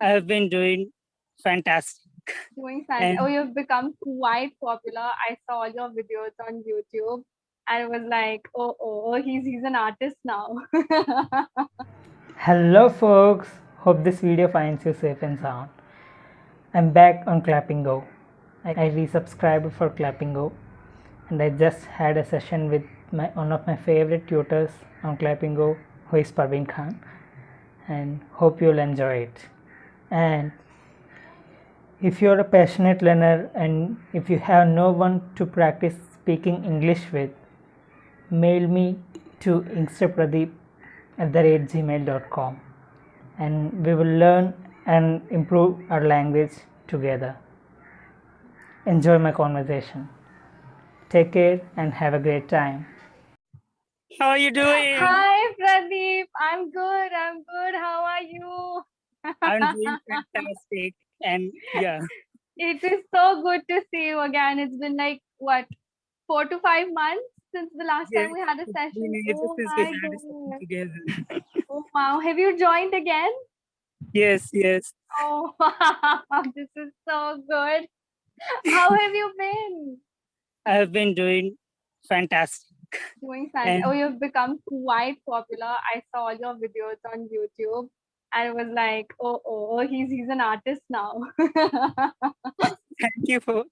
I've been doing fantastic. Doing fantastic. And Oh, you've become quite popular. I saw all your videos on YouTube and it was like, he's an artist now. Hello folks, hope this video finds you safe and sound. I'm back on Clapping Go. I resubscribed for Clapping Go and I just had a session with one of my favorite tutors on Clapping Go, who is Parveen Khan, and hope you'll enjoy it. And if you're a passionate learner and if you have no one to practice speaking English with, mail me to instapradeep@gmail.com and we will learn and improve our language together. Enjoy my conversation. Take care and have a great time. how are you doing? Hi, Pradeep. I'm good. How are you? I'm doing fantastic. And yeah, It is so good to see you again. It's been like, what, 4 to 5 months since the last yes, time we had a it's session? been ages Oh since we my had a session God. together. Oh wow. Have you joined again? Yes. Oh wow. This is so good. How have you been? I've been doing fantastic. Doing fantastic. And Oh, you've become quite popular. I saw all your videos on YouTube and it was like, he's an artist now. thank you for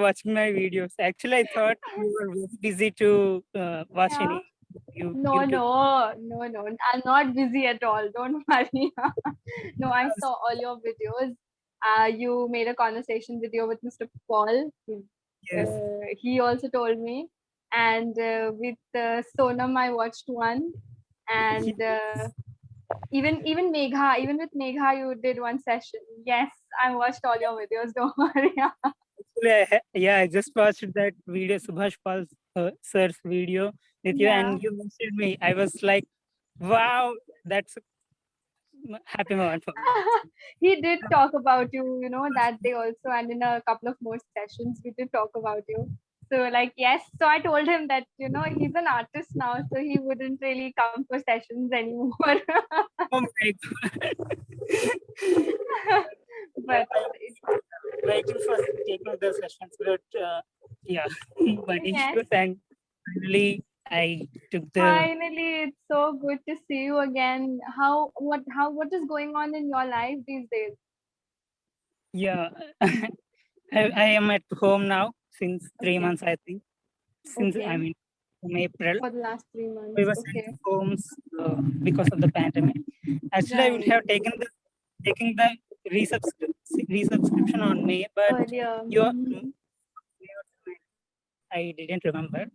watching my videos. Actually, I thought you were very busy to watch Yeah. any No, YouTube. I'm not busy at all. Don't worry. No, I saw all your videos. You made a conversation video with Mr. Paul. Yes. He also told me. And with Sonam, I watched one. And even Megha, even with Megha, you did one session. Yes, I watched all your videos. Don't worry. Actually, I just watched that video, Subhash Pal's sir's video with you, Yeah. and you mentioned me. I was like, wow, that's a happy moment for me. He did talk about you, that day also, and in a couple of more sessions, we did talk about you. So, like, yes. So I told him that, he's an artist now, so he wouldn't really come for sessions anymore. Oh my God. But Waiting for taking the sessions, but yeah, but yes, issues, and finally I took the finally, it's so good to see you again. What is going on in your life these days? yeah. I am at home now since 3 months, I think. Since I Okay, mean from April. for the last 3 months. We were sent Okay, to homes because of the pandemic. Actually, I would right. have taken the resubscription on May, but Earlier. you are, Mhm. I didn't remember.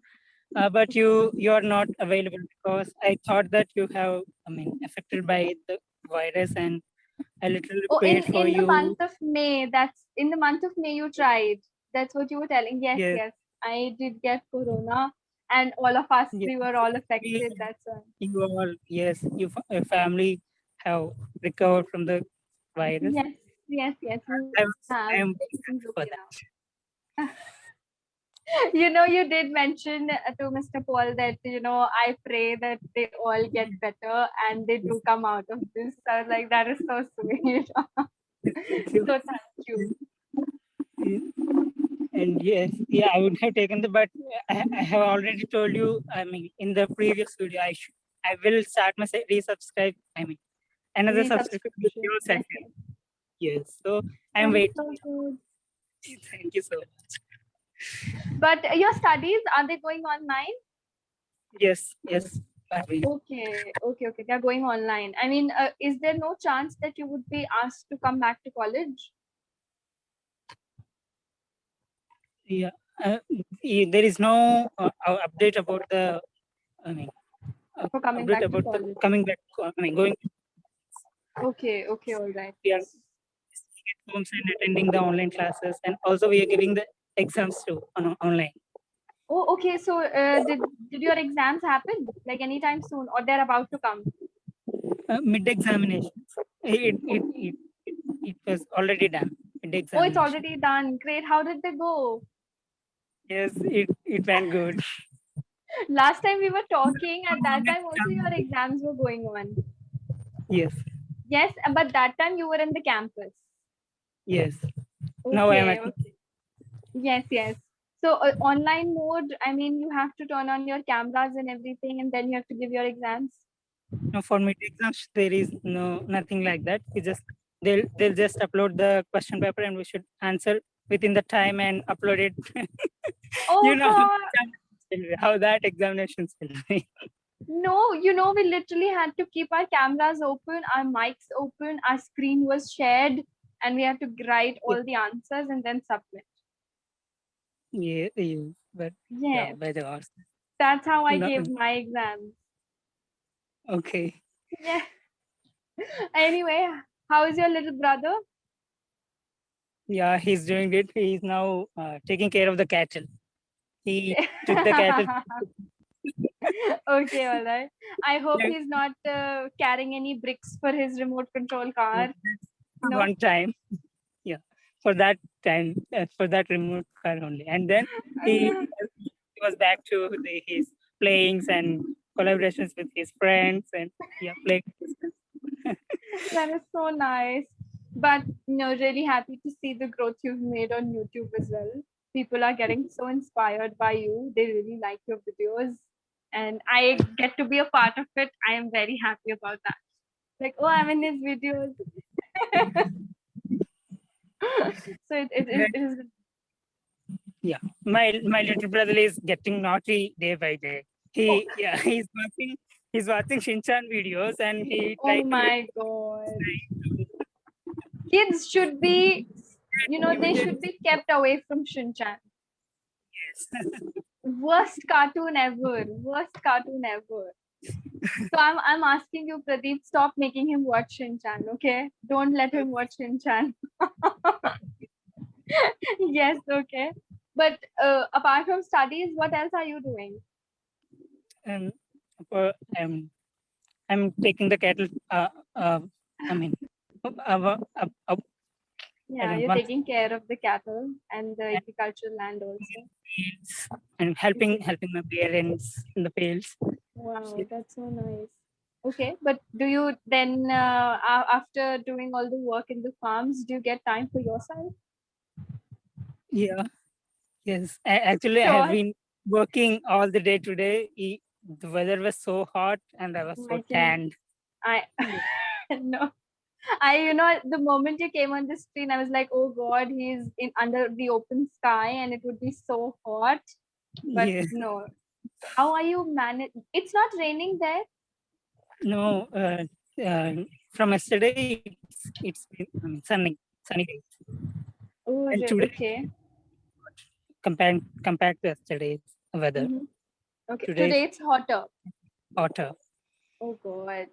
But you are not available because I thought that you have, I mean, affected by the virus, and I literally Oh, prayed for in the you. month of May, that's in the month of May you tried. That's what you were telling. Yes, Yes, yes. I did get corona and all of us, yes. we were all We, affected. That's why. you all, yes, your family have recovered from the virus. Yes, yes, we I was, have. I am very Everything's happy for okay that. now. You did mention to Mr. Paul that, I pray that they all get better and they do come out of this. I was like, that is so sweet. Thank you. So thank you. And yes, yeah, I would have taken the, but I have already told you. I mean, in the previous video, I will start my resubscribe. I mean, another subscription with Resubscription. your Yes, session. yes. Yes, so I'm That is waiting. so good. Thank you so much. But your studies, are they going online? Yes. Okay. They're going online. I mean, is there no chance that you would be asked to come back to college? Yeah. There is no update about the. I mean, For coming update back to about the college? coming back. I mean, going. Okay, all right. We are staying at homes and attending the online classes, and also we are giving the exams too online. Oh, okay. So, did your exams happen like anytime soon, or they're about to come? Mid examinations. It was already done. Mid Oh, it's examination. already done. Great. How did they go? Yes, it went good. Last time we were talking, at that Online time also your exam. exams were going on. Yes. Yes, but that time you were in the campus. Yes. Now I am Okay, at okay. Yes, yes. So online mode, I mean, you have to turn on your cameras and everything, and then you have to give your exams. no, for mid exams there is nothing like that. We just they'll just upload the question paper and we should answer within the time and upload it. Oh You know God. how that examinations will be. No, we literally had to keep our cameras open, our mics open, our screen was shared, and we had to write all the answers and then submit. Yeah, but yeah, Yes, by the hours. that's how I No, gave my exams. okay. Yeah. Anyway, how is your little brother? Yeah, he's doing it. He's now taking care of the cattle. He took the cattle. Okay, all right. I hope he's not carrying any bricks for his remote control car. No. One time. Yeah, for that time, for that remote car only. And then he was back to his playings and collaborations with his friends and yeah, playing with his friends. That is so nice. But really happy to see the growth you've made on YouTube as well. People are getting so inspired by you. They really like your videos. And I get to be a part of it. I am very happy about that. Like, oh, I'm in his videos. So it is. Yeah, my little brother is getting naughty day by day. Oh, He's watching Shinchan videos and he oh tried to my God. Kids should be, they should be kept away from Shinchan. Worst cartoon ever. Worst cartoon ever. So I'm asking you, Pradeep, stop making him watch Shinchan, okay? Don't let him watch Shinchan. Yes, okay. But apart from studies, what else are you doing? um, I'm I'm taking the cattle. I mean, uh, uh, uh, uh, I Yeah, don't you're want taking care of the cattle and the agricultural land also. fields and helping my parents in the fields. Wow, that's so nice. Okay, but do you then, after doing all the work in the farms, do you get time for yourself? Yeah, yes. Actually, I have Sure. been working all the day today. The weather was so hot and I was so I can, tanned. I, no. The moment you came on the screen, I was like, oh God, he's in under the open sky and it would be so hot. But Yeah. no, how are you managing? It's not raining there. No, from yesterday it's been sunny days. Oh, And today okay. compared to yesterday's weather, Mhm. Okay. today is Today it's hotter. hotter. Oh God.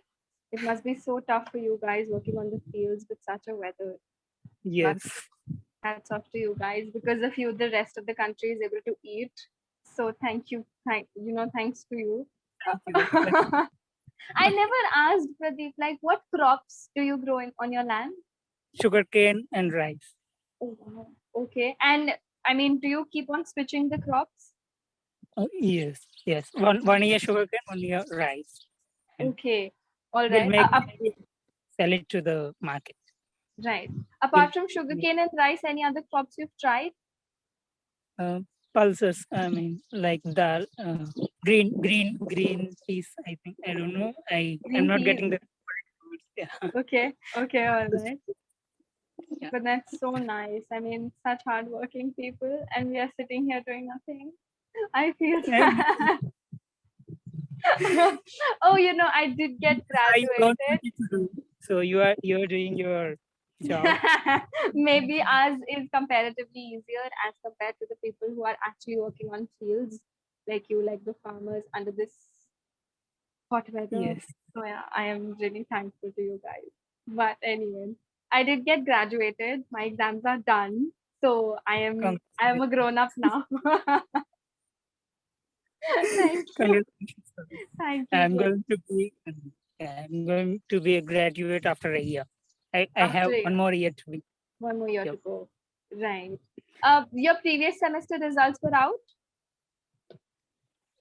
It must be so tough for you guys working on the fields with such a weather. But Yes. hats off to you guys. Because of you, the rest of the country is able to eat. So thank you. Thanks to you. Thank you. I never asked Pradeep, like, what crops do you grow on your land? Sugarcane and rice. Oh, wow. Okay. And I mean, do you keep on switching the crops? Yes, yes. One year sugarcane, 1 year rice. And Okay. All we'll right. sell it to the market. Right. We'll- Apart from sugarcane and rice, any other crops you've tried? pulses. I mean, like dal, green peas. I think I don't know. I'm Green not peas. getting the correct words. Yeah. Okay. Okay. All right. Yeah. But that's so nice. I mean, such hardworking people, and we are sitting here doing nothing. I feel sad. Oh, I did get I don't graduated. want it to do. So you're doing your job. Maybe ours is comparatively easier as compared to the people who are actually working on fields like you, like the farmers under this hot weather. Yes. So yeah, I am really thankful to you guys. But anyway, I did get graduated. My exams are done. So I am a grown up now. Thank you. Congratulations. Thank you. I'm going to be I'm going to be a graduate after a year. I have After a one year, more year to be. one more year to Yep. go. Right. Your previous semester results were out?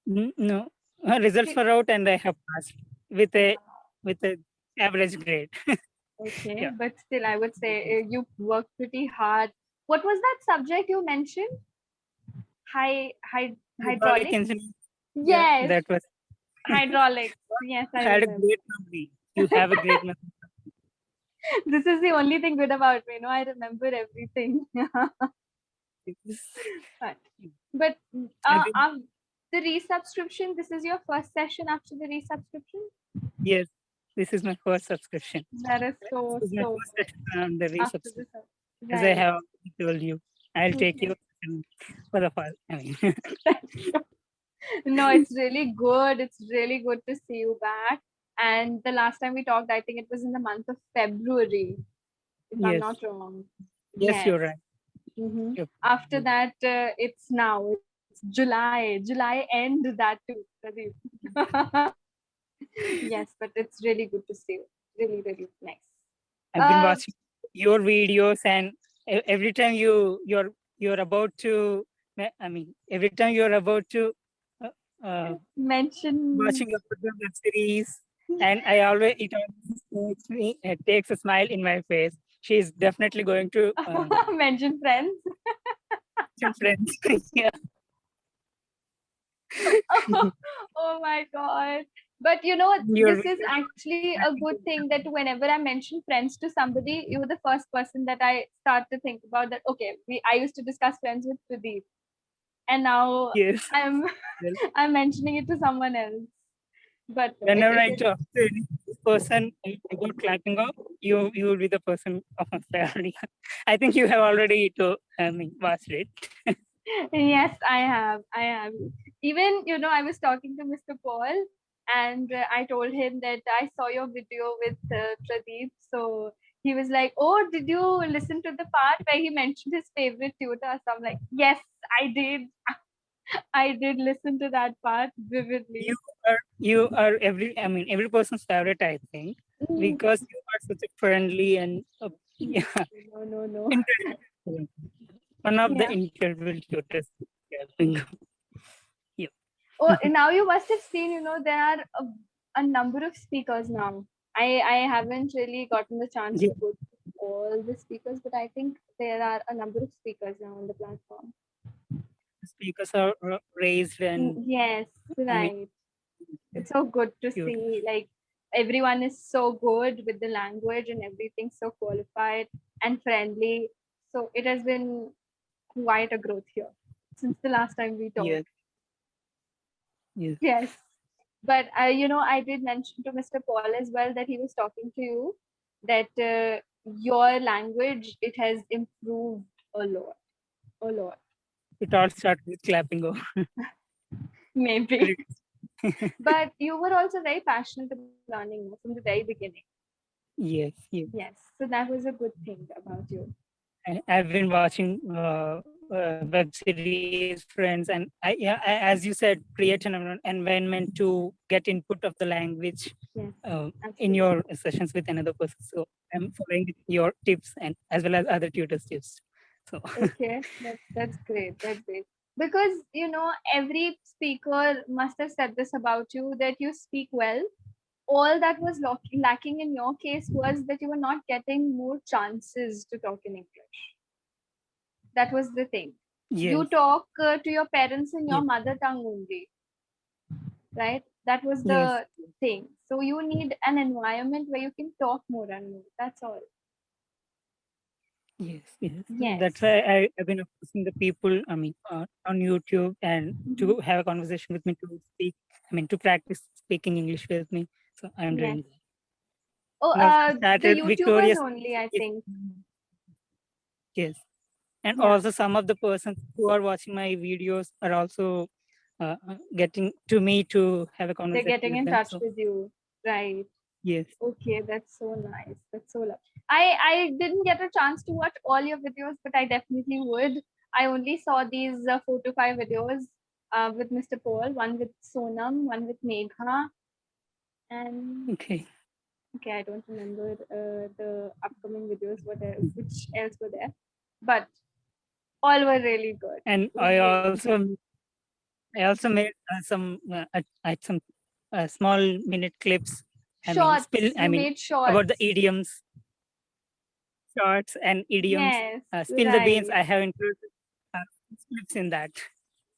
No, results were out and I have passed with a average grade. Okay, Yeah. but still, I would say you worked pretty hard. What was that subject you mentioned? Hydraulic Hydraulics? engineering. Yeah, Yes, that was. hydraulics. Yes, I Had a remember. great memory. You have a great memory. This is the only thing good about me. I remember everything. But but And then, the resubscription, this is your first session after the resubscription? yes, this is my first subscription. That is so, This is my so first good. session on the After resubscription. the sub. As I Right. have already told you, I'll take Okay. your session for the first. I mean, No, it's really good. It's really good to see you back. And the last time we talked, I think it was in the month of February, if I'm yes, not wrong. yes, you're right. Mhm. Yep. After that, it's now. It's July. July end that too. Pradeep. Yes, but it's really good to see you. Really, really nice. I've been Uh, watching your videos, and every time you're about to, I mean, every time you're about to mention. watching a good web series, and I always it always makes me it takes a smile in my face. She's definitely going to mention friends. some friends. Yeah. Oh my god. But Your this is actually a good thing that whenever I mention friends to somebody, you're the first person that I start to think about that. Okay, I used to discuss friends with Pradeep, and now yes. I'm Well, I'm mentioning it to someone else. But whenever I talk to any person about clapping off, you will be the person of my family. I think you have already watched it. Yes, I have. I have. Even, I was talking to Mr. Paul and I told him that I saw your video with Pradeep. So he was like, "Oh, did you listen to the part where he mentioned his favorite tutor?" So I'm like, "Yes, I did. I did listen to that part vividly." You are every person's favorite, I think, Mm, because you are such a friendly and yeah, No, no, no. intelligent, one of the Yeah. intelligent tutors. I think. Yeah. Oh, now you must have seen, there are a number of speakers now. I haven't really gotten the chance Yeah. to go to all the speakers, but I think there are a number of speakers now on the platform. Speakers are raised and Yes, I mean, right. It's so good to cute. see. Like everyone is so good with the language and everything, so qualified and friendly. So it has been quite a growth here since the last time we talked. Yes. Yes. Yes. But I did mention to Mr. Paul as well that he was talking to you that your language it has improved a lot, a lot. It all started with clapping. Oh, Maybe. But you were also very passionate about learning from the very beginning. yes. Yes. Yes. So that was a good thing about you. I've been watching web series, friends, and as you said, create an environment to get input of the language Yes. in Absolutely. your sessions with another person. So I'm following your tips and as well as other tutors' tips. So Okay. That's great. That's great. Because every speaker must have said this about you that you speak well. All that was lacking in your case was that you were not getting more chances to talk in English. That was the thing. yes, You talk to your parents in your yes, mother tongue only, right? That was yes, the thing. So you need an environment where you can talk more and more. That's all. yes, yes. Yes. That's why I've been asking the people. I mean, on YouTube and to have a conversation with me to speak. I mean, to practice speaking English with me. So I'm Yes. doing that. Oh, And also the started YouTubers Victoria's. only, I think. Yes. And Yeah. also some of the persons who are watching my videos are also getting to me to have a They're conversation getting with in them. touch So with you. Right. yes, Okay, that's so nice. That's so lovely. I didn't get a chance to watch all your videos, but I definitely would. I only saw these 4 to 5 videos with Mr. Paul, one with Sonam, one with Megha, and okay. okay, I don't remember the upcoming videos. Which else were there? But all were really good. And I also made some small minute clips. I mean, Shorts. You made about the shorts. idioms. shorts and idioms. Yes, Spill the beans. right. I have included clips in that.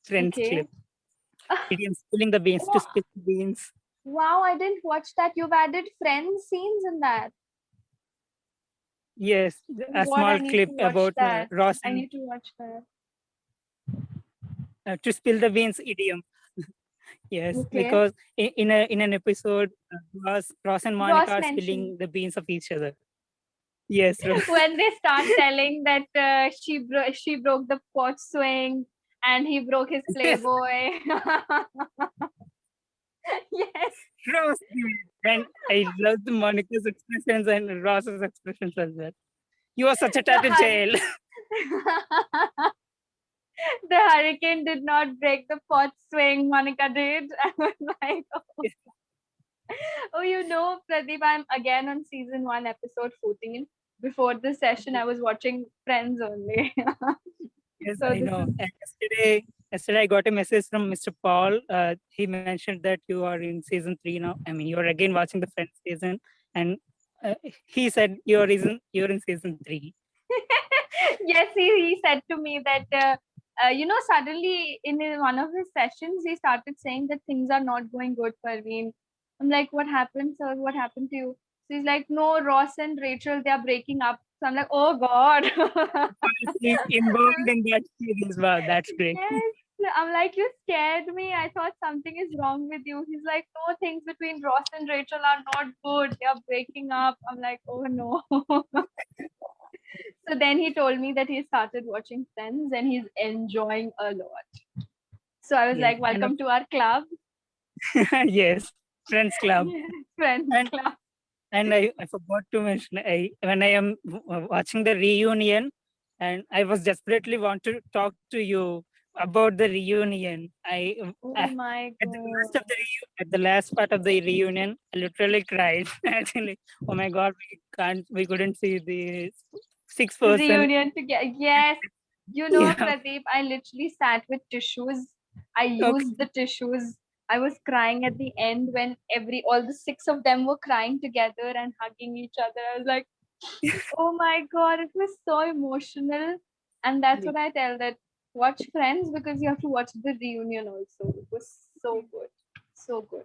Friends Okay. clip. Idioms, spilling the beans, to Wow. spill the beans. Wow, I didn't watch that. You've added friends scenes in that. Yes, a What, I small need clip to watch about that. Ross I and need to watch that. to spill the beans idiom. Yes, Okay. because in an episode, Ross and Monica Ross are mentioned spilling the beans of each other. Yes, Ross. when they start telling that she broke the pot swing and he broke his Playboy. Yes. Ross. And I love the Monica's expressions and Ross's expressions as well. You are such a The tattletale. The hurricane did not break the pot swing, Monica did. I was like, oh. Oh, Pradeep, I'm again on season 1, episode 14. Before this session, I was watching Friends only. Yes, So I this know. is And yesterday I got a message from Mr. Paul. He mentioned that you are in season 3 now. I mean, you are again watching the Friends season, and he said you're in season 3. yes, he said to me that suddenly in one of his sessions he started saying that things are not going good for me. I'm like, what happened, sir? What happened to you? So he's like, no, Ross and Rachel, they are breaking up. So I'm like, oh God. He's involved in that series. Wow, that's great. Yes. I'm like, you scared me. I thought something is wrong with you. He's like, no, things between Ross and Rachel are not good. They are breaking up. I'm like, oh no. So then he told me that he started watching Friends and he's enjoying a lot. So I was Yes. like, welcome to our club. Yes, Friends Club. Friends And- club. And I forgot to mention, when I am watching the reunion, and I was desperately want to talk to you about the reunion. Oh I my at the last God. of the at the last part of the reunion, I literally cried. Actually, oh my God, we couldn't see the 6 person. Reunion together. Yes. Yeah. Pradeep, I literally sat with tissues. I used the tissues. I was crying at the end when all the 6 of them were crying together and hugging each other. I was like, oh my God, it was so emotional. And that's what I tell that watch Friends because you have to watch the reunion also. It was so good. So good.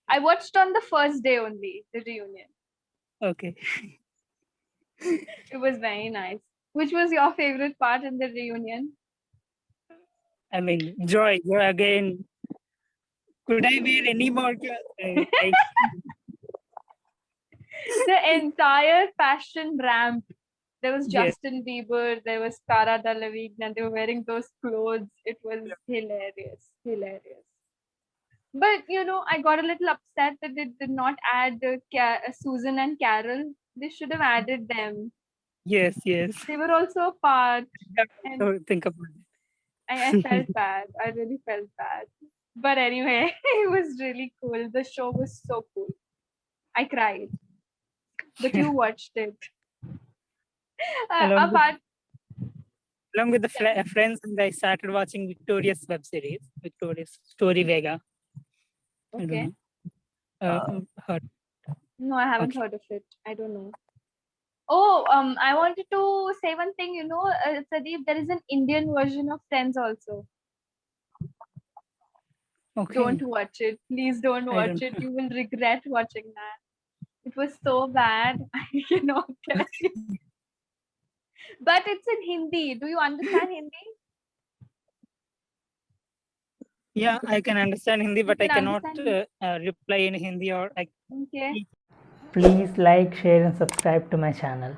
I watched on the first day only, the reunion. Okay. It was very nice. Which was your favorite part in the reunion? I mean, Joy again. Could I wear any more clothes? The entire fashion ramp. There was Yes. Justin Bieber, there was Cara Delevingne, and they were wearing those clothes. It was hilarious, hilarious. But I got a little upset that they did not add Susan and Carol. They should have added them. Yes. They were also a part. And So think about it. I felt bad. I really felt bad. But anyway, it was really cool. The show was so cool. I cried. But you watched it. Along with the friends, and I started watching Victoria's web series, Victoria's Story Vega. Okay. Heard. No, I haven't heard of it. I don't know. Oh, I wanted to say one thing. Pradeep, there is an Indian version of Friends also. Okay. Don't watch it. Please don't watch it. You will regret watching that. It was so bad. I cannot tell you. But it's in Hindi. Do you understand Hindi? Yeah, I can understand Hindi, but I can cannot reply in Hindi or. Okay. Please like, share and subscribe to my channel.